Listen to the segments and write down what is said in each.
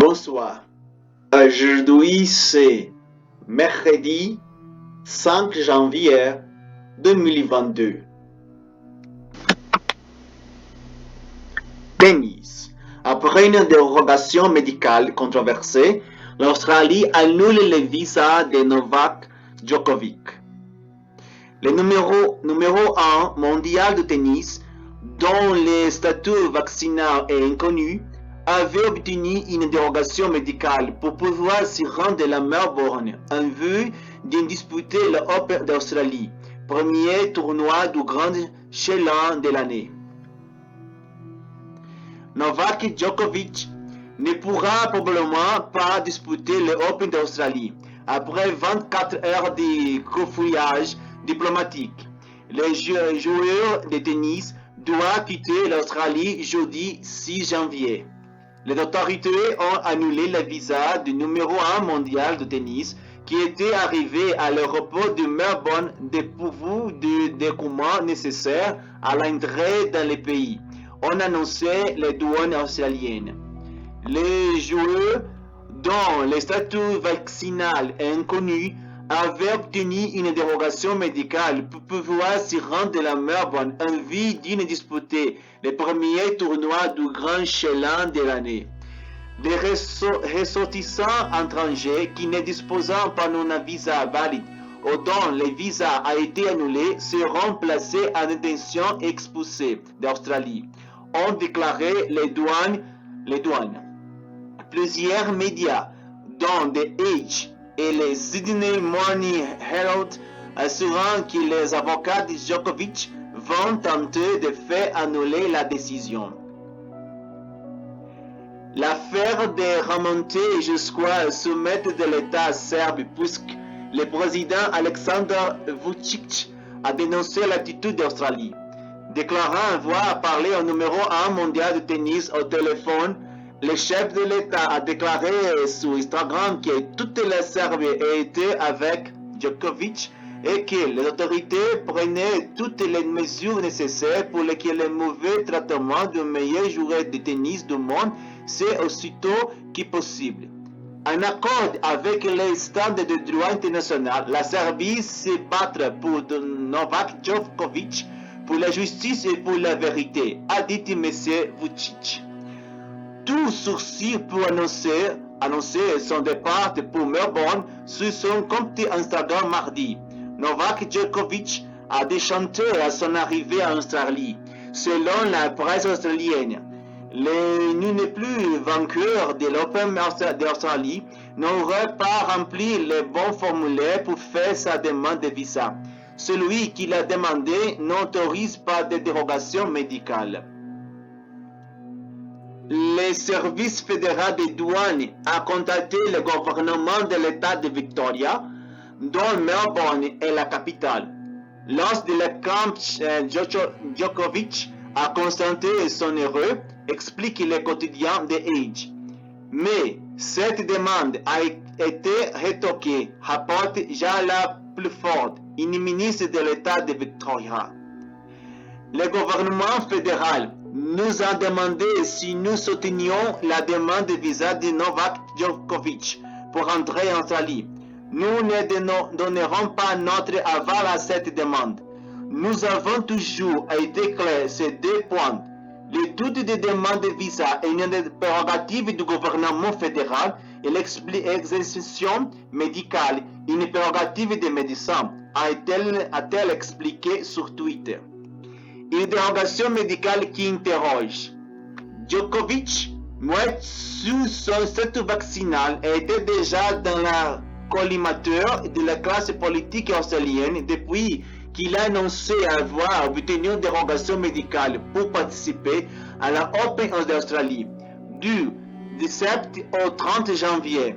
Bonsoir. Aujourd'hui, c'est mercredi 5 janvier 2022. Tennis. Après une dérogation médicale controversée, l'Australie annule le visa de Novak Djokovic. Le numéro 1 mondial de tennis, dont le statut vaccinal est inconnu, avait obtenu une dérogation médicale pour pouvoir s'y rendre à Melbourne en vue de disputer l'Open d'Australie, premier tournoi du Grand Chelem de l'année. Novak Djokovic ne pourra probablement pas disputer l'Open d'Australie après 24 heures de cafouillage diplomatique. Le joueur de tennis doit quitter l'Australie jeudi 6 janvier. Les autorités ont annulé le visa du numéro 1 mondial de tennis qui était arrivé à l'aéroport de Melbourne dépourvu des documents nécessaires à l'entrée dans le pays, ont annoncé les douanes australiennes. Les joueurs dont le statut vaccinal est inconnu avaient obtenu une dérogation médicale pour pouvoir s'y rendre à Melbourne en vue de disputer le premier tournoi du Grand Chelem de l'année. Les ressortissants étrangers qui ne disposant pas d'un visa valide ou dont le visa a été annulé seront placés en détention et expulsés d'Australie, ont déclaré les douanes. Plusieurs médias, dont The Age et le Sydney Morning Herald, assurant que les avocats de Djokovic vont tenter de faire annuler la décision. L'affaire est remontée jusqu'au sommet de l'État serbe puisque le président Aleksandar Vučić a dénoncé l'attitude d'Australie, déclarant avoir parlé au numéro 1 mondial de tennis au téléphone. Le chef de l'État a déclaré sur Instagram que toute la Serbie était avec Djokovic et que les autorités prenaient toutes les mesures nécessaires pour que le mauvais traitement du meilleur joueur de tennis du monde soit aussitôt que possible. En accord avec les standards de droit international, la Serbie se battra pour Novak Djokovic, pour la justice et pour la vérité, a dit M. Vučić. Tout sourcil pour annoncer son départ pour Melbourne sur son compte Instagram mardi. Novak Djokovic a déchanté à son arrivée en Australie. Selon la presse australienne, le n'est plus vainqueur de l'Open d'Australie n'aurait pas rempli le bon formulaire pour faire sa demande de visa. Celui qui l'a demandé n'autorise pas de dérogation médicale. Le service fédéral des douanes a contacté le gouvernement de l'État de Victoria, dont Melbourne est la capitale. Lors de la camp, Djokovic a constaté son erreur, explique le quotidien The Age. Mais cette demande a été retoquée, rapporte Jala Pluford, une ministre de l'État de Victoria. Le gouvernement fédéral nous a demandé si nous soutenions la demande de visa de Novak Djokovic pour entrer en Australie. Nous ne donnerons pas notre aval à cette demande. Nous avons toujours été clairs sur deux points. L'étude des demandes de visa est une prérogative du gouvernement fédéral et l'exercition médicale une prérogative des médecins, a-t-elle expliqué sur Twitter. Une dérogation médicale qui interroge. Djokovic, sous son statut vaccinal, était déjà dans la collimateur de la classe politique australienne depuis qu'il a annoncé avoir obtenu une dérogation médicale pour participer à la Open d'Australie du 17 au 30 janvier.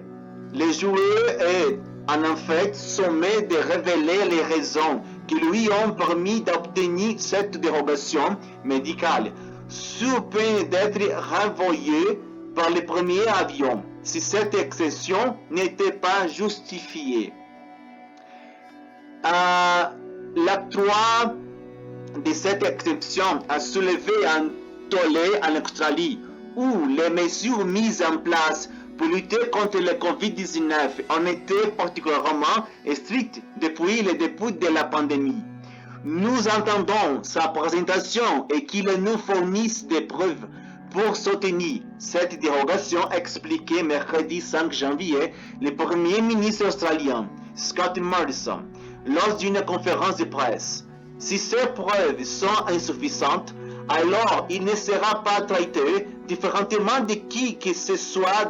Le joueur est en fait sommé de révéler les raisons qui lui ont permis d'obtenir cette dérogation médicale, sous peine d'être renvoyé par le premier avion si cette exception n'était pas justifiée. L'acte 3 de cette exception a soulevé un tollé en Australie où les mesures mises en place pour lutter contre le Covid-19 ont été particulièrement strictes depuis le début de la pandémie. Nous entendons sa présentation et qu'il nous fournisse des preuves pour soutenir cette dérogation, expliquait mercredi 5 janvier le Premier ministre australien Scott Morrison lors d'une conférence de presse. Si ces preuves sont insuffisantes, alors il ne sera pas traité différemment de qui que ce soit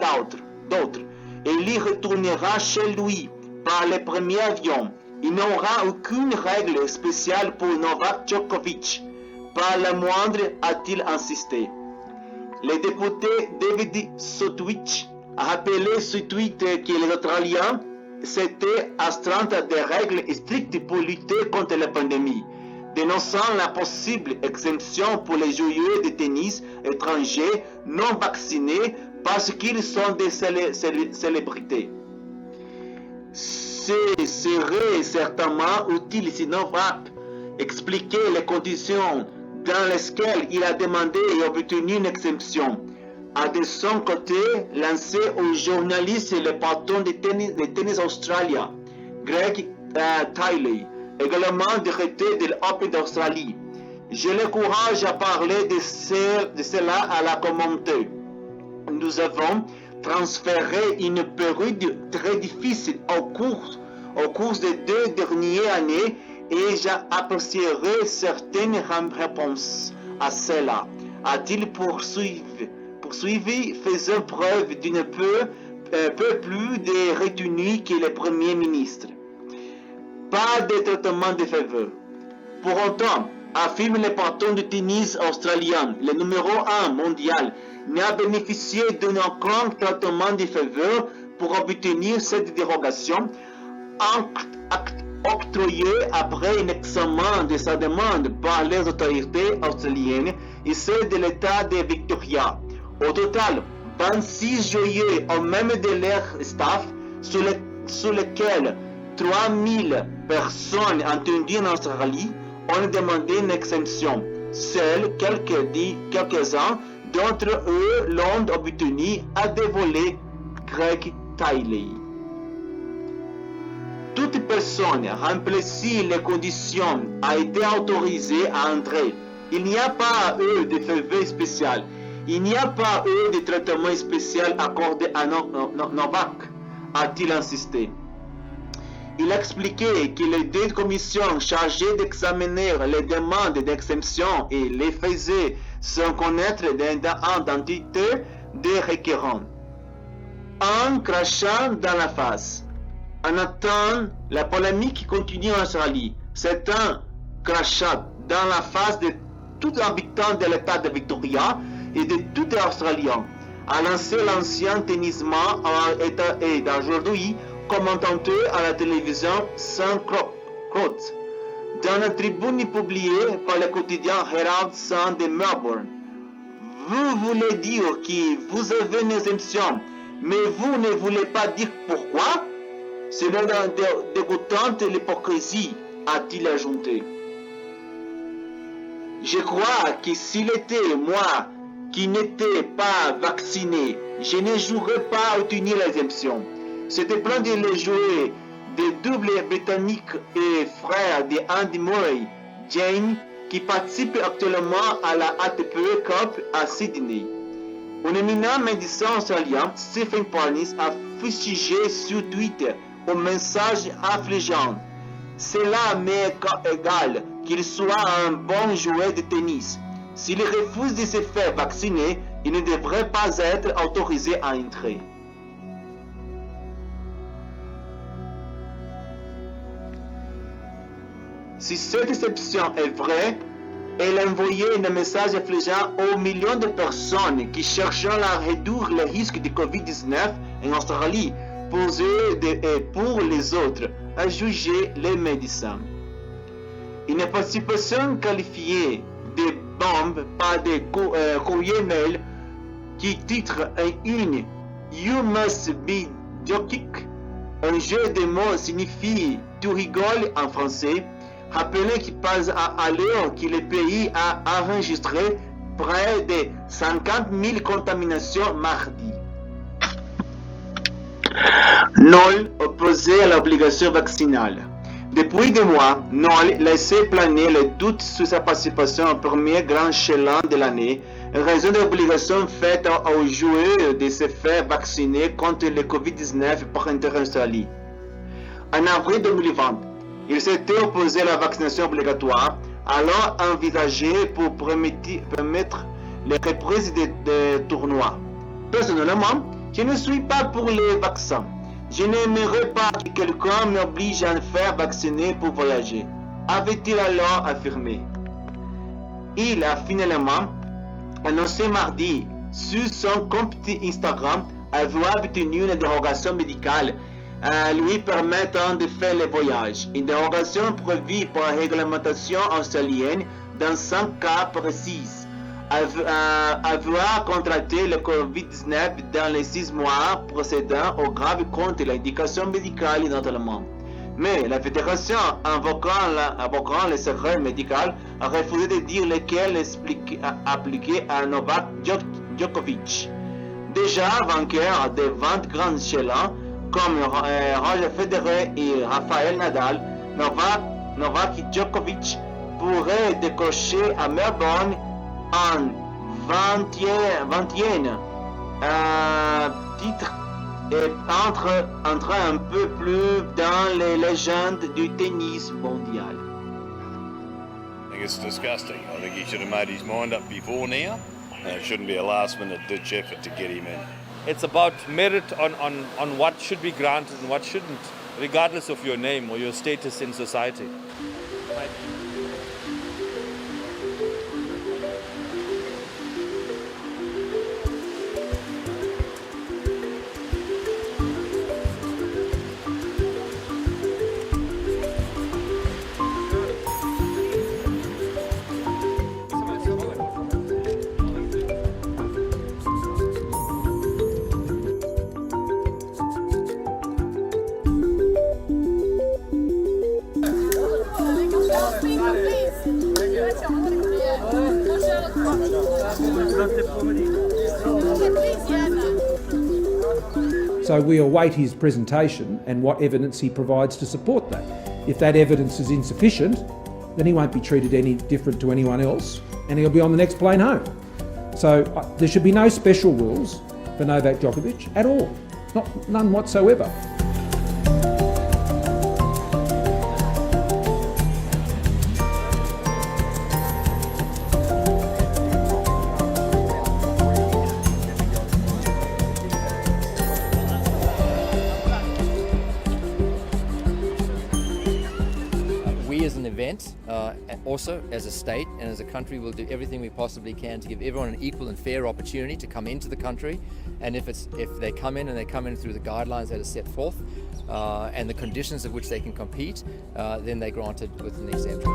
d'autre, et il retournera chez lui par le premier avion. Il n'aura aucune règle spéciale pour Novak Djokovic, pas la moindre, a-t-il insisté. Le député David Sotwich a rappelé sur Twitter que les Australiens s'étaient astreints à des règles strictes pour lutter contre la pandémie, dénonçant la possible exemption pour les joueurs de tennis étrangers non vaccinés parce qu'ils sont des célébrités. Ce serait certainement utile si Novak expliquait les conditions dans lesquelles il a demandé et obtenu une exemption, a de son côté lancé aux journalistes le patron de tennis australien, Greg Tiley, également directeur de l'Open d'Australie. Je l'encourage à parler de cela à la communauté. Nous avons transféré une période très difficile au cours des 2 dernières années et j'apprécierai certaines réponses à cela, a-t-il poursuivi, faisant preuve d'un peu plus de retenue que le Premier ministre. Pas de traitement de faveur. Pour autant, affirme le patron de tennis australien, le numéro 1 mondial, n'a bénéficié d'un grand traitement de faveur pour obtenir cette dérogation octroyée après un examen de sa demande par les autorités australiennes et celles de l'État de Victoria. Au total, 26 joueurs ont même de leur staff sur lesquels 3000 personnes entendues en Australie ont demandé une exemption. Seuls quelques-uns d'entre eux l'ont obtenu, a dévoilé Greg Tiley. Toute personne remplissant les conditions a été autorisée à entrer. Il n'y a pas eu de faveur spéciale. Il n'y a pas eu de traitement spécial accordé à Novak, a-t-il insisté. Il a expliqué que les 2 commissions chargées d'examiner les demandes d'exemption et les faisaient sans connaître l'identité des requérants. En crachant dans la face. En attendant, la polémique continue en Australie. C'est un crachat dans la face de tout habitant de l'État de Victoria et de tout Australien, a lancé l'ancien tennisman et d'aujourd'hui commentateur à la télévision Sam Crotts, dans une tribune publiée par le quotidien Herald Sun de Melbourne. Vous voulez dire que vous avez une exemption, mais vous ne voulez pas dire pourquoi? C'est une dégoûtante l'hypocrisie, a-t-il ajouté. Je crois que s'il était moi qui n'étais pas vacciné, je ne jouerais pas à obtenir l'exemption. C'était plein de les joueurs de double britannique et frère de Andy Murray, Jane, qui participe actuellement à la ATP Cup à Sydney. Un éminent médecin australien, Stephen Parnis, a fustigé sur Twitter un message affligeant. Cela m'est égal qu'il soit un bon joueur de tennis. S'il refuse de se faire vacciner, il ne devrait pas être autorisé à entrer. Si cette exception est vraie, elle envoyait un message affligeant aux millions de personnes qui cherchent à réduire le risque de Covid-19 en Australie pour eux et pour les autres, a jugé les médecins. Une participation qualifiée de bombe par des courriers mail qui titre en une You must be joking. Un jeu de mots signifie tu rigoles en français, rappelant qu'il passe à l'heure que le pays a enregistré près de 50 000 contaminations mardi. Noll opposé à l'obligation vaccinale. Depuis des mois, Noll laissait planer le doute sur sa participation au premier grand chelem de l'année en raison de l'obligation faite aux joueurs de se faire vacciner contre le Covid-19 par Inter Australie. En avril 2020, il s'était opposé à la vaccination obligatoire, alors envisagée pour permettre les reprises des tournois. Personnellement, je ne suis pas pour les vaccins. Je n'aimerais pas que quelqu'un m'oblige à me faire vacciner pour voyager, avait-il alors affirmé. Il a finalement annoncé mardi sur son compte Instagram avoir obtenu une dérogation médicale lui permettant de faire le voyage. Une dérogation prévue par la réglementation australienne dans 5 cas précis. Avoir contracté le Covid-19 dans les 6 mois précédents au grave contre l'indication médicale notamment. Mais la fédération, invoquant le secret médical, a refusé de dire lequel appliquer à Novak Djokovic. Déjà vainqueur de 20 grands chelems comme Roger Federer et Rafael Nadal, Novak Djokovic pourrait décrocher à Melbourne un 21e titre et entrer un peu plus dans les légendes du tennis mondial. I think it's disgusting. I think he should have made his mind up before now. And it shouldn't be a last-minute ditch effort to get him in. It's about merit on what should be granted and what shouldn't, regardless of your name or your status in society. So we await his presentation and what evidence he provides to support that. If that evidence is insufficient, then he won't be treated any different to anyone else and he'll be on the next plane home. So there should be no special rules for Novak Djokovic at all, none whatsoever. We as an event, also as a state and as a country, will do everything we possibly can to give everyone an equal and fair opportunity to come into the country. And if they come in and they come in through the guidelines that are set forth and the conditions of which they can compete, then they're granted with an exemption.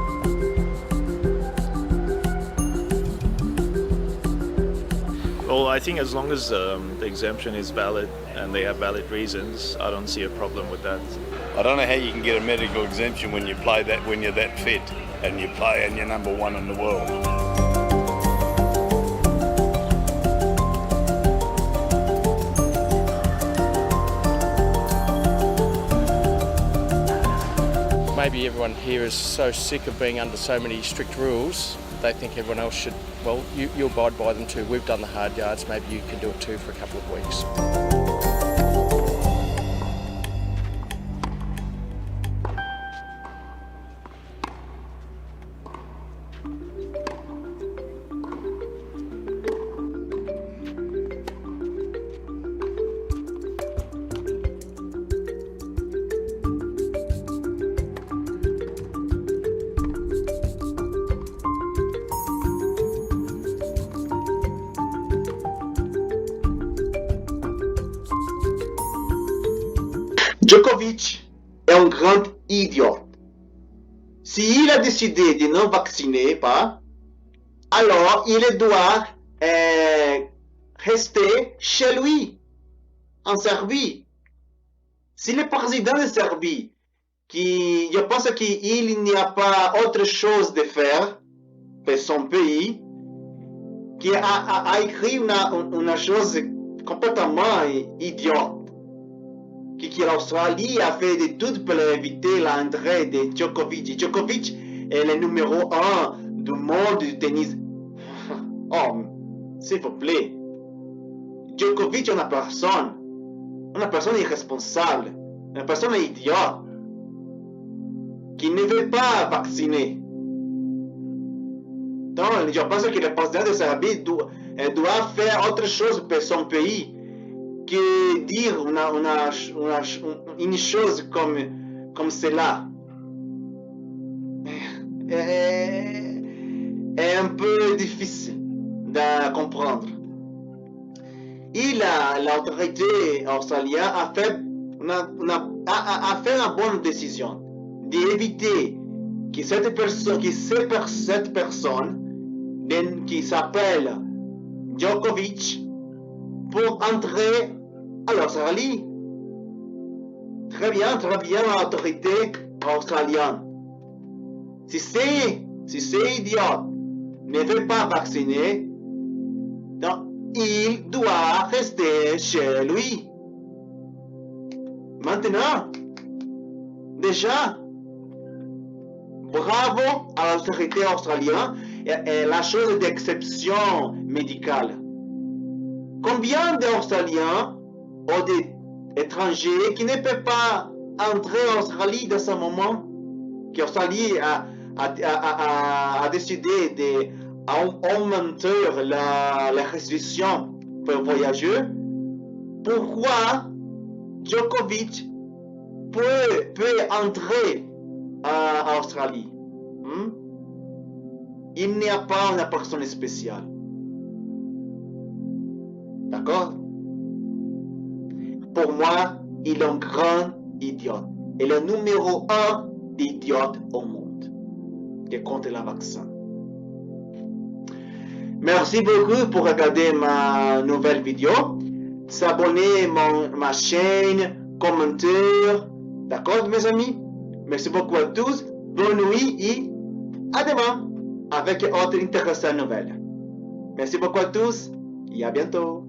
Well, I think as long as the exemption is valid and they have valid reasons, I don't see a problem with that. I don't know how you can get a medical exemption when you play that, when you're that fit and you play and you're number one in the world. Maybe everyone here is so sick of being under so many strict rules, they think everyone else should, well, you abide by them too. We've done the hard yards, maybe you can do it too for a couple of weeks. Djokovic est un grand idiot. S'il a décidé de ne vacciner pas, alors il doit rester chez lui, en Serbie. Si le président de Serbie, je pense qu'il n'y a pas autre chose de faire pour son pays, qui a écrit une chose complètement idiote. que l'Australie a fait des études pour éviter l'entrée de Djokovic. Djokovic est le numéro 1 du monde du tennis. Oh, s'il vous plaît. Djokovic est une personne irresponsable, une personne idiote, qui ne veut pas vacciner. Donc, je pense que le président de Serbie doit faire autre chose pour son pays que dire une chose comme cela. Est un peu difficile de comprendre. Et l'autorité australienne a fait une bonne décision d'éviter que cette personne qui s'appelle Djokovic pour entrer à l'Australie. Très bien, l'autorité australienne. Si c'est idiot ne veut pas vacciner, donc il doit rester chez lui. Maintenant, déjà, bravo à l'autorité australienne et la chose d'exception médicale. Combien d'Australiens ou d'étrangers qui ne peuvent pas entrer en Australie dans ce moment, que l'Australie a décidé d'augmenter la restriction pour voyager? Pourquoi Djokovic peut entrer en Australie? Il n'y a pas une personne spéciale. D'accord? Pour moi, il est un grand idiot. Il est le numéro 1 d'idiotes au monde qui est contre le vaccin. Merci beaucoup pour regarder ma nouvelle vidéo. S'abonner à ma chaîne, commenter. D'accord, mes amis? Merci beaucoup à tous. Bonne nuit et à demain avec autre intéressante nouvelle. Merci beaucoup à tous et à bientôt.